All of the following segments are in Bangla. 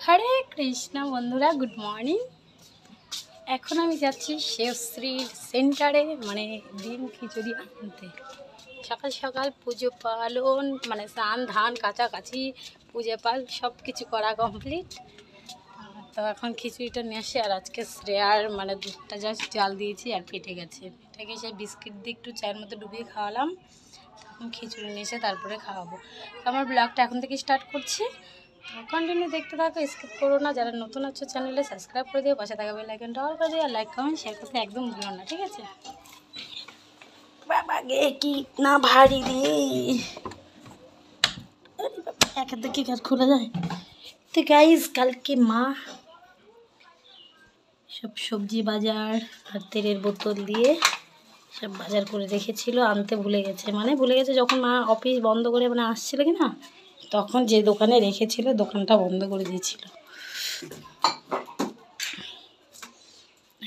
হরে কৃষ্ণ বন্ধুরা, গুড মর্নিং। এখন আমি যাচ্ছি শেবশ্রীর সেন্টারে, মানে ডিম খিচুড়ি আনতে। সকাল সকাল পুজো পালন, মানে স্নান ধান কাছাকাছি, পুজো পাল সব কিছু করা কমপ্লিট। তো এখন খিচুড়িটা নিয়ে আসি। আর আজকে শ্রেয়ার মানে দুধটা জাস্ট জাল দিয়েছি আর ফেটে গেছে। এটাকে সেই বিস্কিট দিয়ে একটু চায়ের মধ্যে ডুবিয়ে খাওয়ালাম। এখন খিচুড়ি নিয়ে এসে তারপরে খাওয়াবো। তো আমার ব্লগটা এখন থেকে স্টার্ট করছি। কন্টিনিউ দেখতে থাকো, স্কিপ করো না। যারা নতুন আছো চ্যানেলে সাবস্ক্রাইব করে দিও, পাশে থাকা বেল আইকনটা অল করে দিও, আর লাইক কমেন্ট শেয়ার করতে একদম ভুলো না, ঠিক আছে? বাবা গে কি না ভারী রে, এক হাতে কি কাজ খোলা যায়। তো গাইজ, কালকে মা সব সবজি বাজার আর তেলের বোতল দিয়ে সব বাজার করে রেখেছিল, আনতে ভুলে গেছে। মানে ভুলে গেছে যখন মা অফিস বন্ধ করে মানে আসছিল কি না, তখন যে দোকানে রেখেছিল দোকানটা বন্ধ করে দিয়েছিল।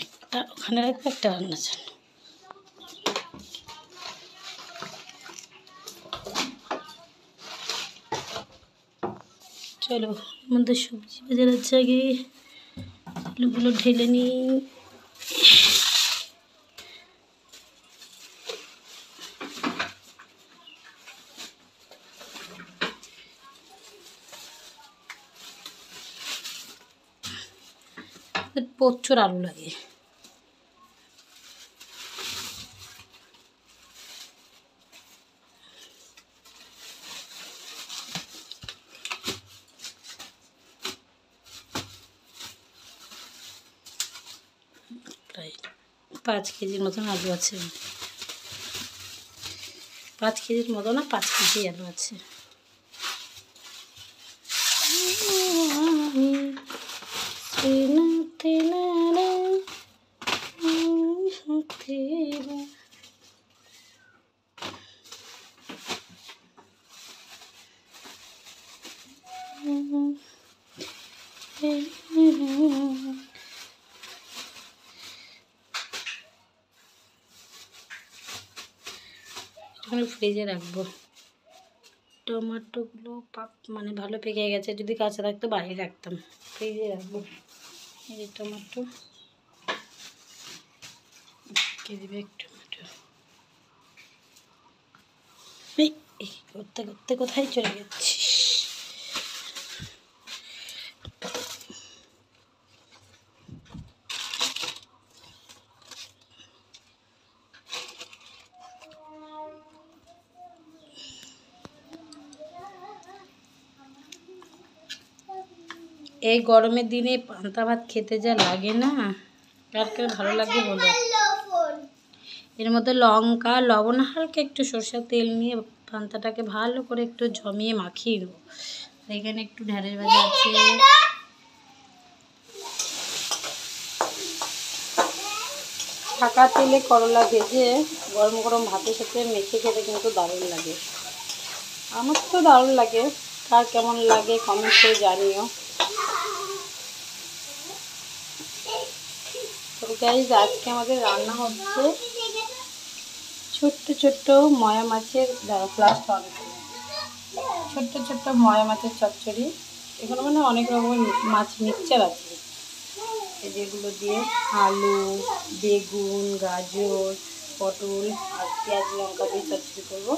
একটা ওখানে রাখবে, একটা রান্নার জন্য। চলো, আমাদের সবজি বাজার আছে, আগে আলুগুলো ঢেলে নিই। প্রচুর আলু লাগে। প্রায় 5 কেজির মতন আলু আছে। 5 কেজির মতো না, 5 কেজি আলু আছে। ফ্রিজে রাখবো। টমেটোগুলো মানে ভালো পেকে গেছে, যদি কাঁচা রাখতো বাইরে রাখতাম, ফ্রিজে রাখবো। এই যে টমেটো, কেজি ব্যাগ টমেটো। এই করতে করতে কোথায় চলে যাচ্ছিস? এই গরমের দিনে পান্তা ভাত খেতে যা লাগে না, কার কার ভালো লাগে বলো। এর মধ্যে লঙ্কা, লবণ, হালকা একটু সরষের তেল নিয়ে পান্তাটাকে ভালো করে একটু জমিয়ে মাখিয়ে দেবো। এখানে একটু ঢেঁড়স ভাজা আছে, ফাঁকা তেলে করলা ভেজে গরম গরম ভাতের সাথে মেখে খেতে কিন্তু দারুণ লাগে। আমার তো দারুণ লাগে, কার কেমন লাগে কমেন্ট করে জানিও। তো গাইস, আজকে আমাদের রান্না হচ্ছে ছোট্ট ছোট্ট ময়া মাছের ফ্লাস্ট হবে, ছোট্ট ছোট্ট ময়া মাছের চচ্চড়ি। এগুলো মানে অনেক রকমের মাছ মিক্সচার আছে, যেগুলো দিয়ে আলু, বেগুন, গাজর, পটল আর পেঁয়াজ লঙ্কা দিয়ে চচ্চড়ি করবো।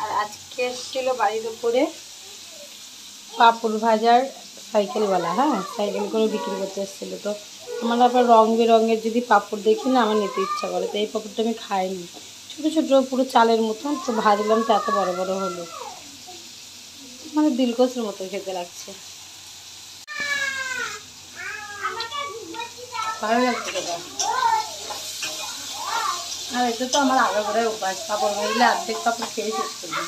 আর আজকে এসেছিলো বাড়ির উপরে পাঁপড় ভাজার সাইকেলওয়ালা, হ্যাঁ সাইকেল করে বিক্রি করতে এসেছিলো। তো আমার আবার রঙ বেরঙের যদি পাঁপড় দেখি না, আমার নিতে ইচ্ছা করে। তো এই পাঁপড়টা আমি খাইনি, ছোটো ছোটো পুরো চালের মতন। তো ভাজলাম, তো এত বড় বড় হলো, মানে দিলকসের মতো খেতে লাগছে, ভালো লাগছে খেতে। আর এটা তো আমার আগাগোড়াই উপাস, পাঁপড় ভাজলে অর্ধেক পাঁপড় খেয়ে শেষ করবো,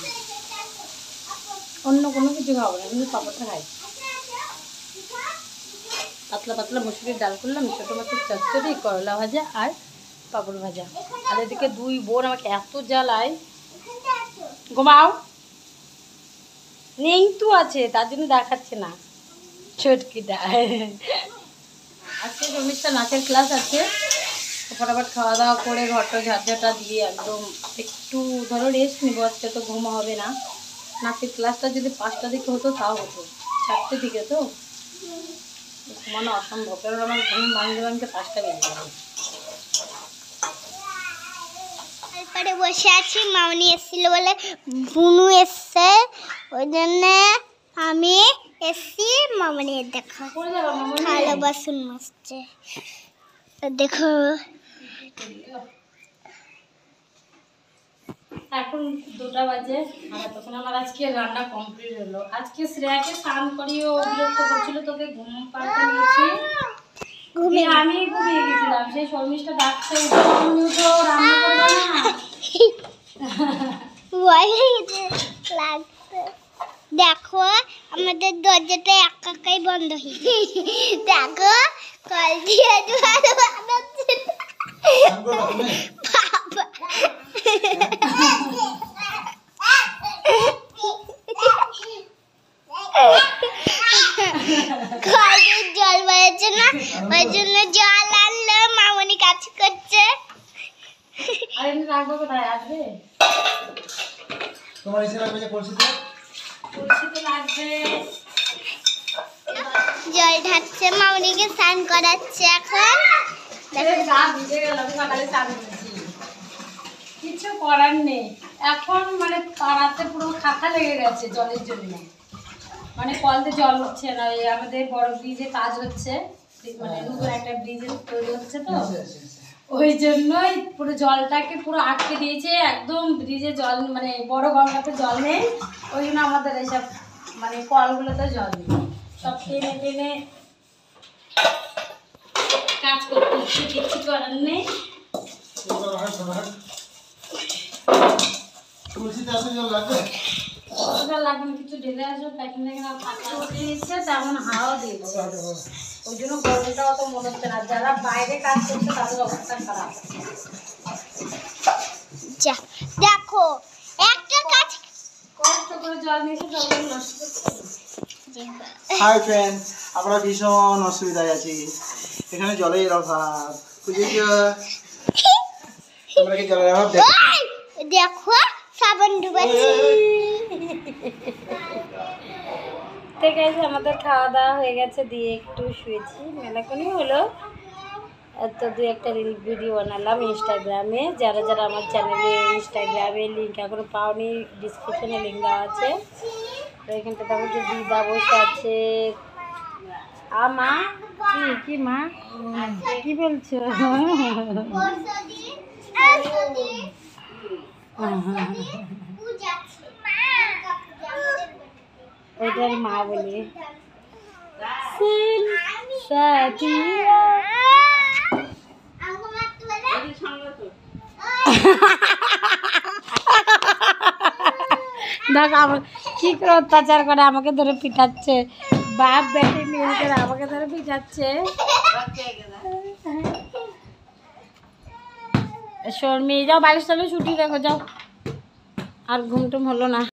অন্য কোনো কিছু খাবো না, কিন্তু পাঁপড়টা খাই। পাতলা পাতলা মুসুরির ডাল করলাম, ছোটো মাছের চচ্চড়ি, করলা ভাজা আর পাঁপড় ভাজা। আর এদিকে দুই বোন আমাকে এত জ্বালায়, ঘুমাও নেই তো আছে, তার জন্য দেখাচ্ছে না ছটকিটা। আজকে শর্মিষ্ঠার নাচের ক্লাস আছে, ফটাফট খাওয়া দাওয়া করে ঘরটা ঝাড়ঝাটা দিয়ে একদম একটু ধরো রেস্ট নিবো। আজকে তো ঘুম হবে না, নাচের ক্লাসটা যদি 5টা দিকে হতো তাও হতো, 4টে দিকে তো ঘুমানো অসম্ভব, কারণ আমার ঘুম ভাঙতে ভাঙতে 5টা বেজে যাবে। তারপরে বসে আছি, মামনি এসেছিল বলে, বুনু এসছে ওই জন্য আমি এসছি। মামনি দেখো থালা বাসন মাজছে, দেখো। এখন 2টা বাজে, আর তখন আমার আজকে রান্না কমপ্লিট হলো। আজকে শ্রেয়াকে স্নান করিয়ে ও বিরক্ত করছিল, তোকে ঘুম পাড়তে নিয়েছি, আমি ঘুমিয়ে গেছিলাম। সেই শর্মিষ্ঠা ডাকছে, উঠো রান্না করবে না। দেখো আমাদের দরজাটা একাই বন্ধ হয়েছে। দেখো কল দিয়ে জল বেড়েছে না, ওই জন্য জল আনলো। মামনি কাজ করছে। জল ঢালছে, মামনিকে স্নান করাচ্ছে। এখন কিছু করার নেই, এখন মানে পাড়াতে পুরো খাতা লেগে গেছে জলের জন্য। মানে কলতে জল হচ্ছে না, এই আমাদের বড় ব্রিজে কাজ হচ্ছে, মানে নতুন একটা ব্রিজ তৈরি হচ্ছে, তো ওই জন্যই পুরো জলটাকে পুরো আটকে দিয়েছে। একদম ব্রিজে জল, মানে বড় গঙ্গাতে জল নেই, ওই জন্য আমাদের এইসব মানে কলগুলোতে জল নেই। সব টেনে টেনে কাজ করতে হচ্ছে, কিছু করার নেই। লাগবে কিছু ঢেলে আসবে, তেমন হাওয়া দিয়েছে, ওই জন্য গরমটা অত মনে হচ্ছে না। যারা বাইরে কাজ করছে তাদের অবস্থা খারাপ। দেখো একটা কাজ কষ্ট করে জল নিয়েছে, জল নষ্ট করছে। হাই ফ্রেন্ডস, আমরা ভীষণ অসুবিধায় আছি, এখানে জলের অভাব। জলের অভাব দেখো সাবান ডুবাচ্ছি। ঠিক আছে, আমাদের খাওয়া দাওয়া হয়ে গেছে, দিয়ে একটু শুয়েছি, মেলাক্ষণই হলো। তো 2-1টা রিল ভিডিও বানালাম ইনস্টাগ্রামে। যারা যারা আমার চ্যানেলে ইনস্টাগ্রামে লিঙ্ক এখনো পাওনি, ডিসক্রিপশনে লিঙ্ক দেওয়া আছে। তো এখানটা দেখো যে দিদা বসে আছে। মা কি মা কি বলছো? ওইটার মা বলি দেখ আমার কি করে অত্যাচার করে, আমাকে ধরে পিটাচ্ছে। বাপ বেটি মিল করে আমাকে ধরে পিটাচ্ছে। শর্মি যাও, 22 সালে ছুটি দেখো যাও। আর ঘুম টুম হলো না।